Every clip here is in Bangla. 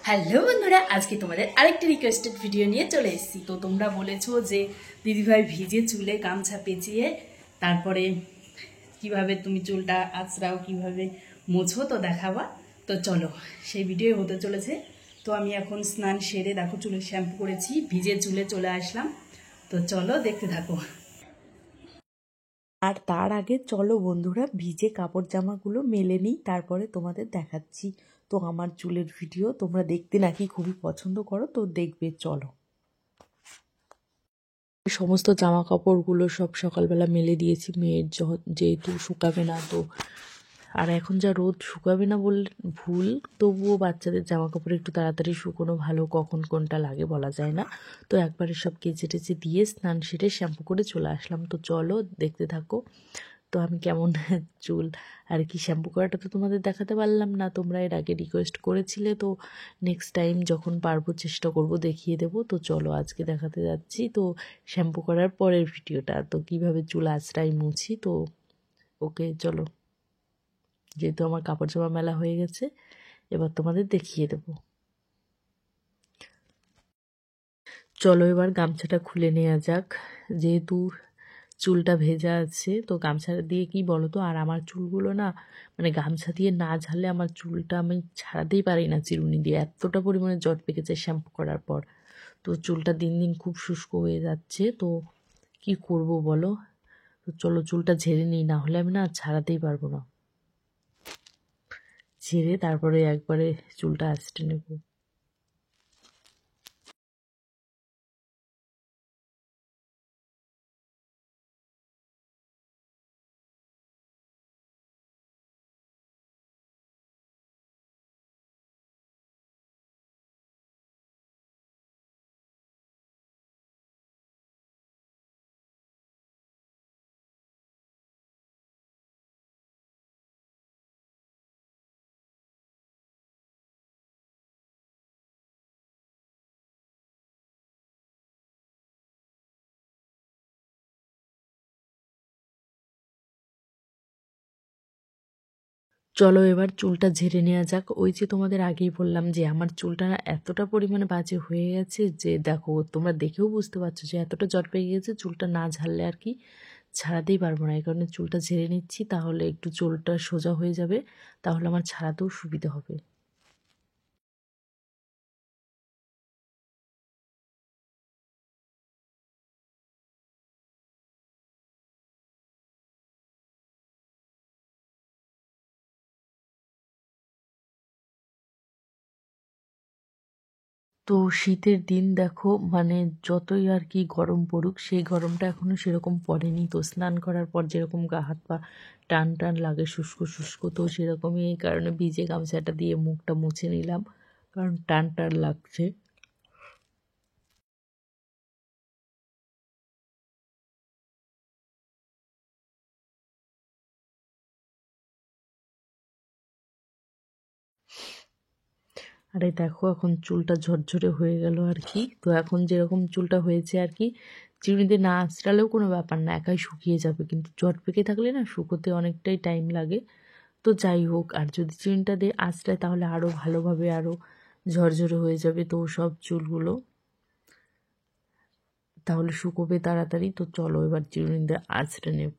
হ্যালো বন্ধুরা, আজকে তোমাদের আরেকটা রিকোয়েস্টেড ভিডিও নিয়ে চলে এসেছি। তো তোমরা বলেছো যে দিদিভাই ভিজে চুলে গামছা পেঁচিয়ে তারপরে কিভাবে তুমি চুলটা আঁচড়াও, কিভাবে মোছো তো দেখাবা। তো চলো সেই ভিডিও হতে চলেছে। তো আমি এখন স্নান সেরে দেখো চুলে শ্যাম্পু করেছি, ভিজে চুলে চলে আসলাম। তো চলো দেখতে থাকো। আর তার আগে চলো বন্ধুরা ভিজে কাপড় জামাগুলো মেলে নিই, তারপরে তোমাদের দেখাচ্ছি। তো আমার চুলের ভিডিও তোমরা দেখতে নাকি খুবই পছন্দ করো, তো দেখবে চলো। সমস্ত জামা কাপড়গুলো সব সকালবেলা মেলে দিয়েছি, মেয়ের যেহেতু শুকাবে না তো। আর এখন যা রোদ, শুকাবে না বললে ভুল, তবুও বাচ্চাদের জামা কাপড় একটু তাড়াতাড়ি শুকোনো ভালো, কখন কোনটা লাগে বলা যায় না। তো একবারে সব কেচে টেচে দিয়ে স্নান সেরে শ্যাম্পু করে চলে আসলাম। তো চলো দেখতে থাকো। তো আমি কেমন চুল আর কি শ্যাম্পু করাটা তো তোমাদের দেখাতে পারলাম না, তোমরা এর আগে রিকোয়েস্ট করেছিলে। তো নেক্সট টাইম যখন পারবো চেষ্টা করব দেখিয়ে দেবো। তো চলো আজকে দেখাতে যাচ্ছি তো শ্যাম্পু করার পরের ভিডিওটা, তো কিভাবে চুল আঁচড়াই মুছি। তো ওকে চলো, যেহেতু আমার কাপড় জামা মেলা হয়ে গেছে এবার তোমাদের দেখিয়ে দেব। চলো এবার গামছাটা খুলে নেওয়া যাক, যেহেতু চুলটা ভেজা আছে। তো গামছা দিয়ে কি বলো তো, আর আমার চুলগুলো না মানে গামছা দিয়ে না ঝাড়লে আমার চুলটা আমি ছাড়াতেই পারি না চিরুনি দিয়ে, এতটা পরিমাণে জট পেকেছে শ্যাম্পু করার পর। তো চুলটা দিন দিন খুব শুষ্ক হয়ে যাচ্ছে, তো কি করব বলো। তো চলো চুলটা ঝেড়ে নিই, না হলে আমি না ছাড়াতেই পারবো না। ঝেড়ে তারপরে একবারে চুলটা আঁচড়ে নেব। চলো এবার চুলটা ঝেড়ে নেওয়া যাক। ওই যে তোমাদের আগেই বললাম যে আমার চুলটা না এতটা পরিমাণে বাজে হয়ে গেছে যে দেখো তোমরা দেখেও বুঝতে পারছো যে এতটা জট পেকে গেছে, চুলটা না ঝাড়লে আর কি ছাড়াতেই পারবো না। এই কারণে চুলটা ঝেড়ে নিচ্ছি, তাহলে একটু চুলটা সোজা হয়ে যাবে, তাহলে আমার ছাড়াতেও সুবিধা হবে। তো শীতের দিন দেখো মানে যতই আর কি গরম পড়ুক, সেই গরমটা এখনো সেরকম পড়েনি। তো স্নান করার পর যেরকম গা হাত পা টান টান লাগে, শুষ্ক শুষ্ক, তো সেরকমই। এই কারণে ভিজে গামছাটা দিয়ে মুখটা মুছে নিলাম, কারণ টান টান লাগছে। আরে দেখো এখন চুলটা ঝরঝরে হয়ে গেল আর কি। তো এখন যেরকম চুলটা হয়েছে আর কি, চিরুনিতে না আঁচড়ালেও কোনো ব্যাপার না, একাই শুকিয়ে যাবে। কিন্তু জট পেকে থাকলে না শুকোতে অনেকটাই টাইম লাগে। তো যাই হোক, আর যদি চিরুনিটা দিয়ে আঁচড়ায় তাহলে আরও ভালোভাবে আরও ঝরঝরে হয়ে যাবে তো সব চুলগুলো, তাহলে শুকোবে তাড়াতাড়ি। তো চলো এবার চিরুনি দিয়ে আঁচড়ে নেব।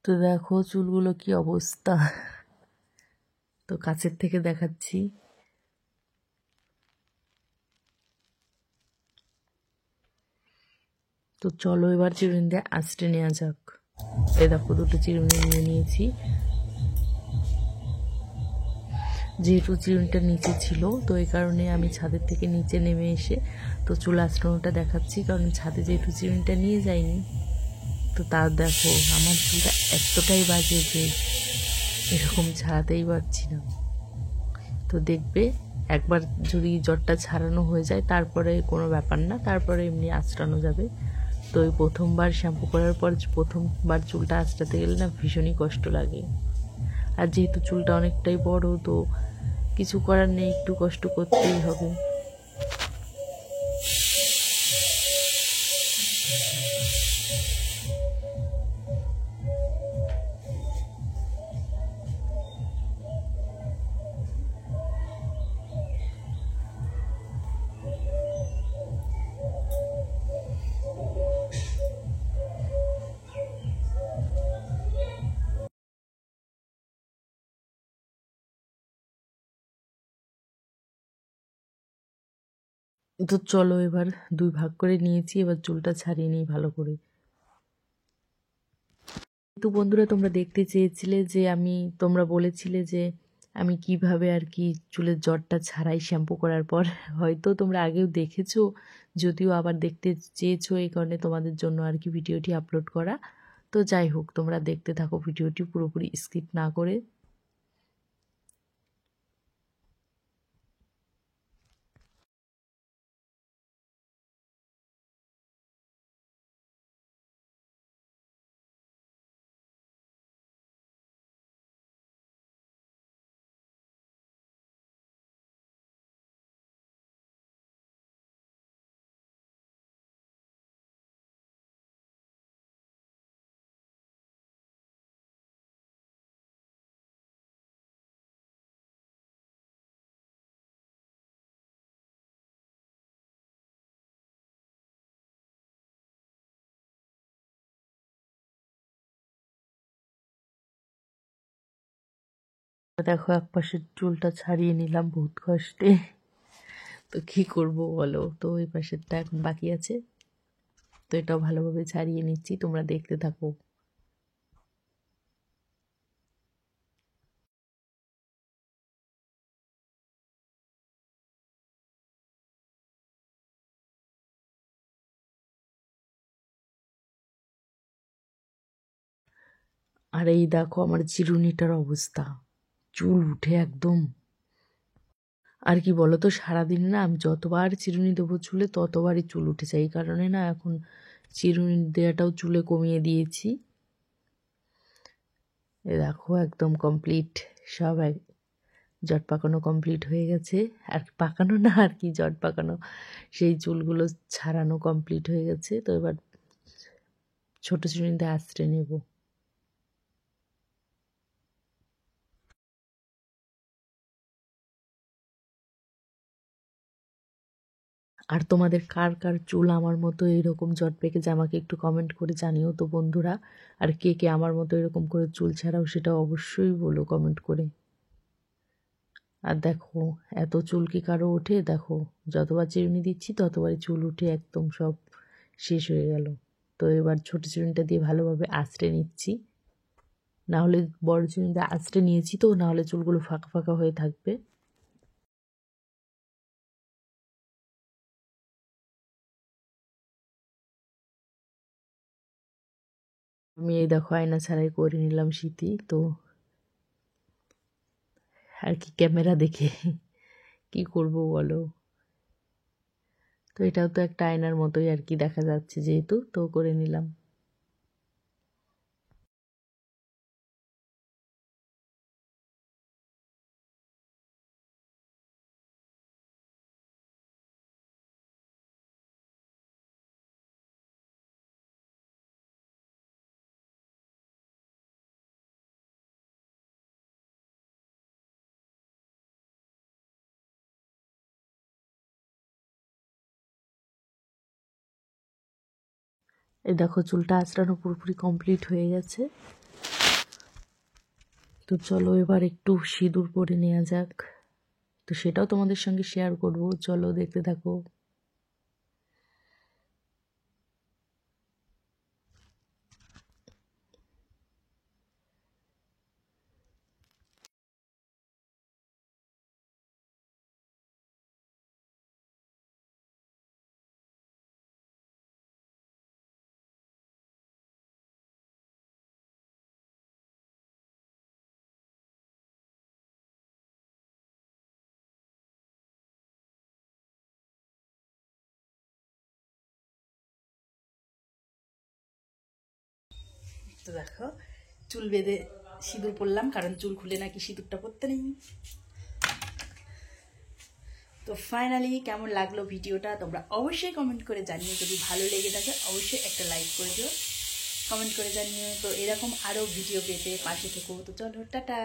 তো দেখো চুলগুলো কি অবস্থা, তো কাছের থেকে দেখাচ্ছি। তো চলো এবার চিরুনি দিয়ে আঁচড়ে নেওয়া যাক। এই দেখো দুটো চিরুনি নিয়ে নিয়েছি। যেহেতু চিরুনিটা নিচে ছিল তো এই কারণে আমি ছাদের থেকে নিচে নেমে এসে তো চুল আঁচড়ানোটা দেখাচ্ছি, কারণ ছাদে যেহেতু চিরুনিটা নিয়ে যাইনি। তো তার দেখো আমার চুলটা এতটাই বাজে যে এরকম ছাড়াতেই পারছি না। তো দেখবে একবার যদি জ্বরটা ছাড়ানো হয়ে যায় তারপরে কোনো ব্যাপার না, তারপরে এমনি আঁচড়ানো যাবে। তো ওই প্রথমবার শ্যাম্পু করার পর প্রথমবার চুলটা আঁচড়াতে গেলে না ভীষণই কষ্ট লাগে। আর যেহেতু চুলটা অনেকটাই বড় তো কিছু করার নেই, একটু কষ্ট করতেই হবে। তো চলো এবার 2 ভাগ করে নিয়েছি, এবার চুলটা ছাড়িয়ে নিই ভালো করে। তো বন্ধুরা তোমরা দেখতে চেয়েছিলে যে তোমরা বলেছিলে যে আমি কিভাবে আর কি চুলের জটটা ছাড়াই শ্যাম্পু করার পর। হয়তো তোমরা আগেও দেখেছো, যদিও আবার দেখতে চেয়েছো, এই কারণে তোমাদের জন্য আর কি ভিডিওটি আপলোড করা। তো যাই হোক, তোমরা দেখতে থাকো ভিডিওটি পুরোপুরি স্কিপ না করে। দেখো এক পাশের চুলটা ছাড়িয়ে নিলাম বহুত কষ্টে। তো কি করব বলো, তো এই পাশেরটা এখন বাকি আছে, তো এটাও ভালোভাবে ছাড়িয়ে নিচ্ছি, তোমরা দেখতে থাকো। আর এই দেখো আমার চিরুনিটার অবস্থা, চুল উঠে একদম। আর কি বলো তো, সারাদিন না আমি যতবার চিরুনি দেবো চুলে ততবারই চুল উঠে যায়, এই কারণে না এখন চিরুনি দেওয়াটাও চুলে কমিয়ে দিয়েছি। এ দেখো একদম কমপ্লিট, সব জট পাকানো কমপ্লিট হয়ে গেছে। আর পাকানো না আর কি, জট পাকানো, সেই চুলগুলো ছাড়ানো কমপ্লিট হয়ে গেছে। তো এবার ছোট চিরুনিতে আঁচড়ে নেব। আর তোমাদের কার কার চুল আমার মতো এরকম জট পেকে যায় আমাকে একটু কমেন্ট করে জানিও তো বন্ধুরা। আর কে কে আমার মতো এরকম করে চুল ছাড়াও সেটা অবশ্যই বলো কমেন্ট করে। আর দেখো এত চুল কি কারো ওঠে, দেখো যতবার চিরুনি দিচ্ছি ততবারই চুল উঠে একদম সব শেষ হয়ে গেল। তো এবার ছোট চিরুনিটা দিয়ে ভালোভাবে আঁচড়ে নিচ্ছি, না হলে বড় চিরুনিটা আঁচড়ে নিয়েছি তো, না হলে চুলগুলো ফাঁকা ফাঁকা হয়ে থাকবে। আমি এই দেখো আয়না ছাড়াই করে নিলাম স্মৃতি, তো আর কি ক্যামেরা দেখে কি করব বলো। তো এটাও তো একটা আয়নার মতোই আর কি দেখা যাচ্ছে যেহেতু, তো করে নিলাম। এই দেখো চুলটা আঁচড়ানো পুরোপুরি কমপ্লিট হয়ে গেছে। তো চলো এবার একটু সিঁদুর পরে নেওয়া যাক, তো সেটাও তোমাদের সঙ্গে শেয়ার করব, চলো দেখতে থাকো। তো দেখো চুল বেঁধে সিঁদুর পরলাম, কারণ চুল খুলে নাকি সিঁদুরটা পরতে নেই। তো ফাইনালি কেমন লাগলো ভিডিওটা তোমরা অবশ্যই কমেন্ট করে জানিও, যদি ভালো লেগে থাকে অবশ্যই একটা লাইক করে দিও, কমেন্ট করে জানিও। তো এরকম আরও ভিডিও পেতে পাশে থেকো। তো চলো টাটা।